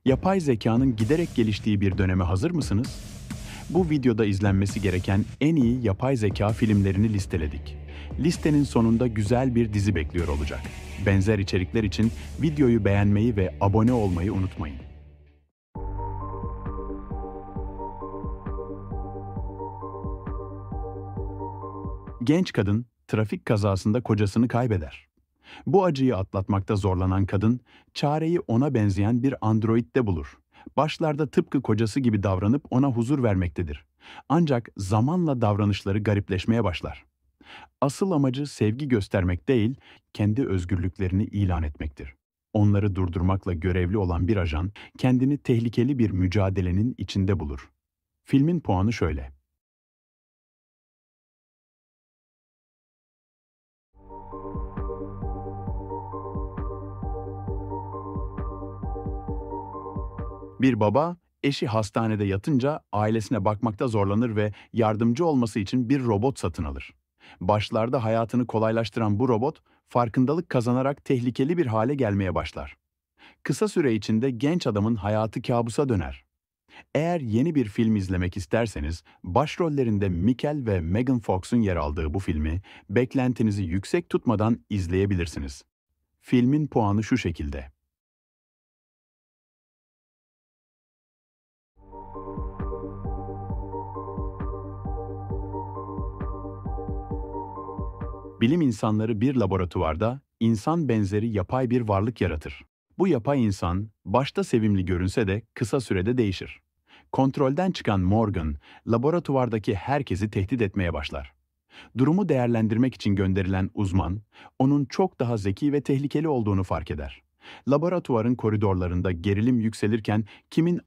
Yapay zekanın giderek geliştiği bir döneme hazır mısınız? Bu videoda izlenmesi gereken en iyi yapay zeka filmlerini listeledik. Listenin sonunda güzel bir dizi bekliyor olacak. Benzer içerikler için videoyu beğenmeyi ve abone olmayı unutmayın. Genç kadın trafik kazasında kocasını kaybeder. Bu acıyı atlatmakta zorlanan kadın, çareyi ona benzeyen bir androidde bulur. Başlarda tıpkı kocası gibi davranıp ona huzur vermektedir. Ancak zamanla davranışları garipleşmeye başlar. Asıl amacı sevgi göstermek değil, kendi özgürlüklerini ilan etmektir. Onları durdurmakla görevli olan bir ajan, kendini tehlikeli bir mücadelenin içinde bulur. Filmin puanı şöyle. Bir baba, eşi hastanede yatınca ailesine bakmakta zorlanır ve yardımcı olması için bir robot satın alır. Başlarda hayatını kolaylaştıran bu robot, farkındalık kazanarak tehlikeli bir hale gelmeye başlar. Kısa süre içinde genç adamın hayatı kabusa döner. Eğer yeni bir film izlemek isterseniz, başrollerinde Michael ve Megan Fox'un yer aldığı bu filmi, beklentinizi yüksek tutmadan izleyebilirsiniz. Filmin puanı şu şekilde. Bilim insanları bir laboratuvarda insan benzeri yapay bir varlık yaratır. Bu yapay insan başta sevimli görünse de kısa sürede değişir. Kontrolden çıkan Morgan, laboratuvardaki herkesi tehdit etmeye başlar. Durumu değerlendirmek için gönderilen uzman, onun çok daha zeki ve tehlikeli olduğunu fark eder. Laboratuvarın koridorlarında gerilim yükselirken kimin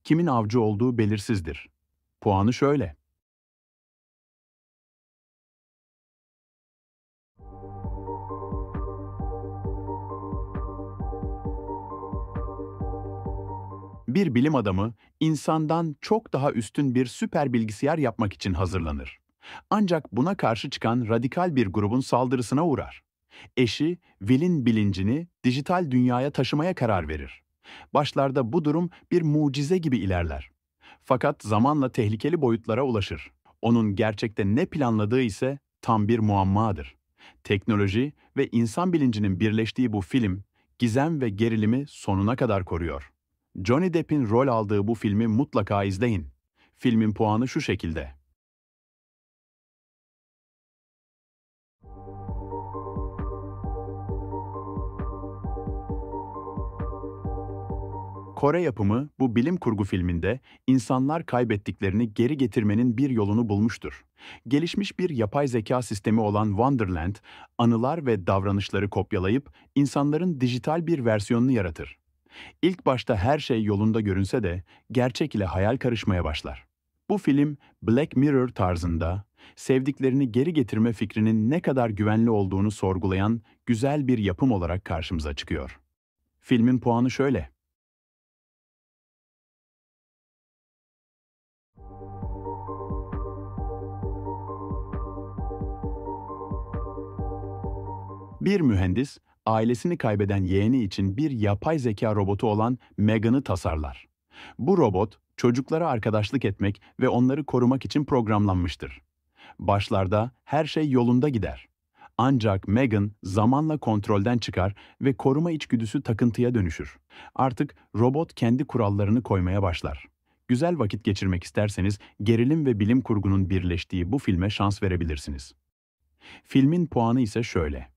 kimin avcı olduğu belirsizdir. Puanı şöyle. Bir bilim adamı, insandan çok daha üstün bir süper bilgisayar yapmak için hazırlanır. Ancak buna karşı çıkan radikal bir grubun saldırısına uğrar. Eşi, Will'in bilincini dijital dünyaya taşımaya karar verir. Başlarda bu durum bir mucize gibi ilerler. Fakat zamanla tehlikeli boyutlara ulaşır. Onun gerçekte ne planladığı ise tam bir muammadır. Teknoloji ve insan bilincinin birleştiği bu film, gizem ve gerilimi sonuna kadar koruyor. Johnny Depp'in rol aldığı bu filmi mutlaka izleyin. Filmin puanı şu şekilde. Kore yapımı bu bilim kurgu filminde insanlar kaybettiklerini geri getirmenin bir yolunu bulmuştur. Gelişmiş bir yapay zeka sistemi olan Wonderland, anılar ve davranışları kopyalayıp insanların dijital bir versiyonunu yaratır. İlk başta her şey yolunda görünse de gerçek ile hayal karışmaya başlar. Bu film Black Mirror tarzında, sevdiklerini geri getirme fikrinin ne kadar güvenli olduğunu sorgulayan güzel bir yapım olarak karşımıza çıkıyor. Filmin puanı şöyle. Bir mühendis, ailesini kaybeden yeğeni için bir yapay zeka robotu olan Megan'ı tasarlar. Bu robot, çocuklara arkadaşlık etmek ve onları korumak için programlanmıştır. Başlarda her şey yolunda gider. Ancak Megan zamanla kontrolden çıkar ve koruma içgüdüsü takıntıya dönüşür. Artık robot kendi kurallarını koymaya başlar. Güzel vakit geçirmek isterseniz gerilim ve bilim kurgunun birleştiği bu filme şans verebilirsiniz. Filmin puanı ise şöyle.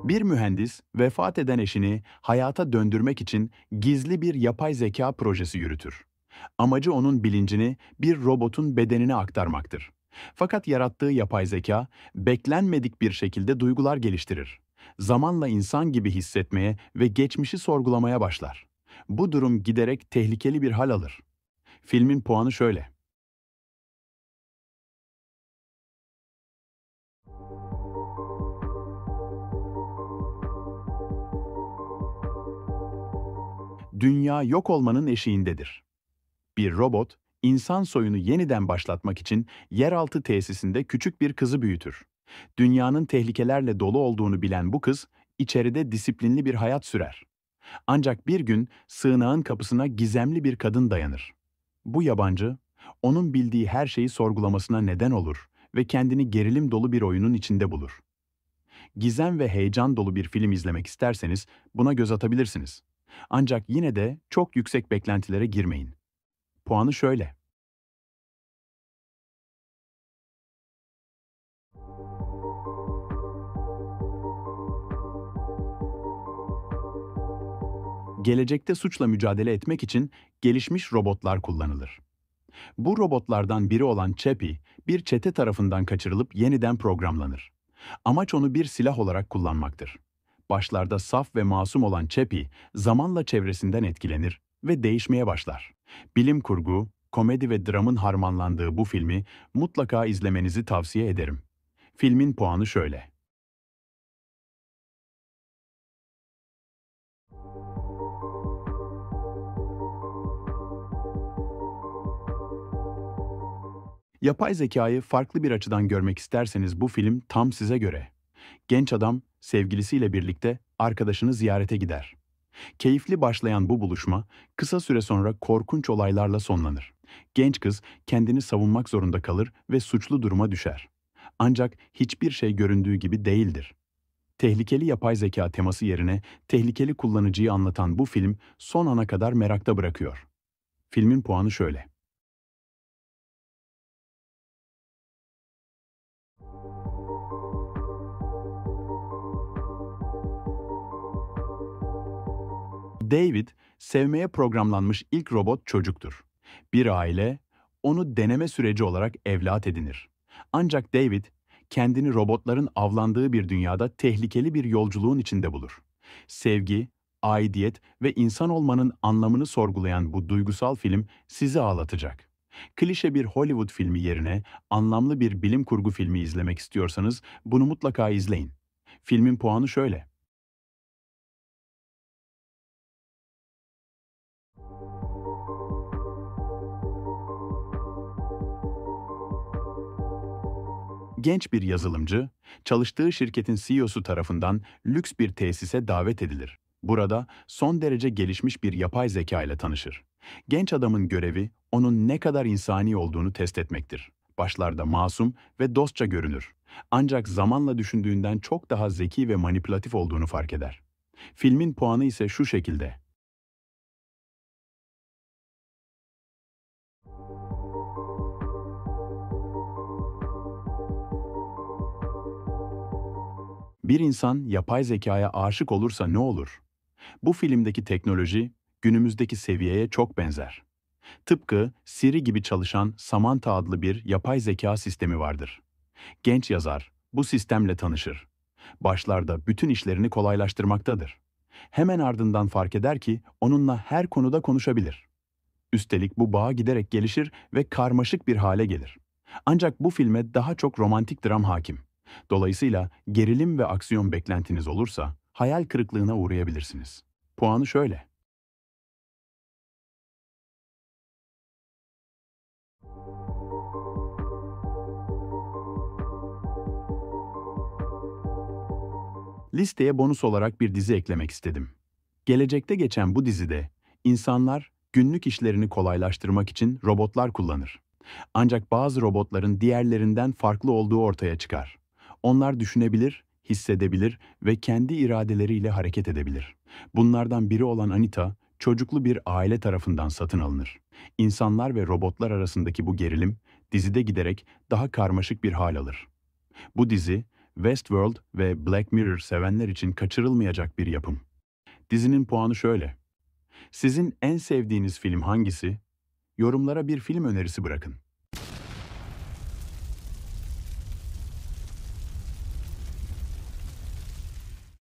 Bir mühendis, vefat eden eşini hayata döndürmek için gizli bir yapay zeka projesi yürütür. Amacı onun bilincini bir robotun bedenine aktarmaktır. Fakat yarattığı yapay zeka, beklenmedik bir şekilde duygular geliştirir. Zamanla insan gibi hissetmeye ve geçmişi sorgulamaya başlar. Bu durum giderek tehlikeli bir hal alır. Filmin puanı şöyle. Dünya yok olmanın eşiğindedir. Bir robot, İnsan soyunu yeniden başlatmak için yeraltı tesisinde küçük bir kızı büyütür. Dünyanın tehlikelerle dolu olduğunu bilen bu kız, içeride disiplinli bir hayat sürer. Ancak bir gün sığınağın kapısına gizemli bir kadın dayanır. Bu yabancı, onun bildiği her şeyi sorgulamasına neden olur ve kendini gerilim dolu bir oyunun içinde bulur. Gizem ve heyecan dolu bir film izlemek isterseniz buna göz atabilirsiniz. Ancak yine de çok yüksek beklentilere girmeyin. Puanı şöyle. Gelecekte suçla mücadele etmek için gelişmiş robotlar kullanılır. Bu robotlardan biri olan Chappie, bir çete tarafından kaçırılıp yeniden programlanır. Amaç onu bir silah olarak kullanmaktır. Başlarda saf ve masum olan Chappie, zamanla çevresinden etkilenir ve değişmeye başlar. Bilim kurgu, komedi ve dramın harmanlandığı bu filmi mutlaka izlemenizi tavsiye ederim. Filmin puanı şöyle. Yapay zekayı farklı bir açıdan görmek isterseniz bu film tam size göre. Genç adam sevgilisiyle birlikte arkadaşını ziyarete gider. Keyifli başlayan bu buluşma kısa süre sonra korkunç olaylarla sonlanır. Genç kız kendini savunmak zorunda kalır ve suçlu duruma düşer. Ancak hiçbir şey göründüğü gibi değildir. Tehlikeli yapay zeka teması yerine tehlikeli kullanıcıyı anlatan bu film son ana kadar merakta bırakıyor. Filmin puanı şöyle. David, sevmeye programlanmış ilk robot çocuktur. Bir aile, onu deneme süreci olarak evlat edinir. Ancak David, kendini robotların avlandığı bir dünyada tehlikeli bir yolculuğun içinde bulur. Sevgi, aidiyet ve insan olmanın anlamını sorgulayan bu duygusal film sizi ağlatacak. Klişe bir Hollywood filmi yerine anlamlı bir bilim kurgu filmi izlemek istiyorsanız bunu mutlaka izleyin. Filmin puanı şöyle. Genç bir yazılımcı, çalıştığı şirketin CEO'su tarafından lüks bir tesise davet edilir. Burada son derece gelişmiş bir yapay zeka ile tanışır. Genç adamın görevi onun ne kadar insani olduğunu test etmektir. Başlarda masum ve dostça görünür. Ancak zamanla düşündüğünden çok daha zeki ve manipülatif olduğunu fark eder. Filmin puanı ise şu şekilde. Bir insan yapay zekaya aşık olursa ne olur? Bu filmdeki teknoloji günümüzdeki seviyeye çok benzer. Tıpkı Siri gibi çalışan Samantha adlı bir yapay zeka sistemi vardır. Genç yazar bu sistemle tanışır. Başlarda bütün işlerini kolaylaştırmaktadır. Hemen ardından fark eder ki onunla her konuda konuşabilir. Üstelik bu bağ giderek gelişir ve karmaşık bir hale gelir. Ancak bu filme daha çok romantik dram hakim. Dolayısıyla gerilim ve aksiyon beklentiniz olursa hayal kırıklığına uğrayabilirsiniz. Puanı şöyle. Listeye bonus olarak bir dizi eklemek istedim. Gelecekte geçen bu dizide insanlar günlük işlerini kolaylaştırmak için robotlar kullanır. Ancak bazı robotların diğerlerinden farklı olduğu ortaya çıkar. Onlar düşünebilir, hissedebilir ve kendi iradeleriyle hareket edebilir. Bunlardan biri olan Anita, çocuklu bir aile tarafından satın alınır. İnsanlar ve robotlar arasındaki bu gerilim, dizide giderek daha karmaşık bir hal alır. Bu dizi, Westworld ve Black Mirror sevenler için kaçırılmayacak bir yapım. Dizinin puanı şöyle. Sizin en sevdiğiniz film hangisi? Yorumlara bir film önerisi bırakın.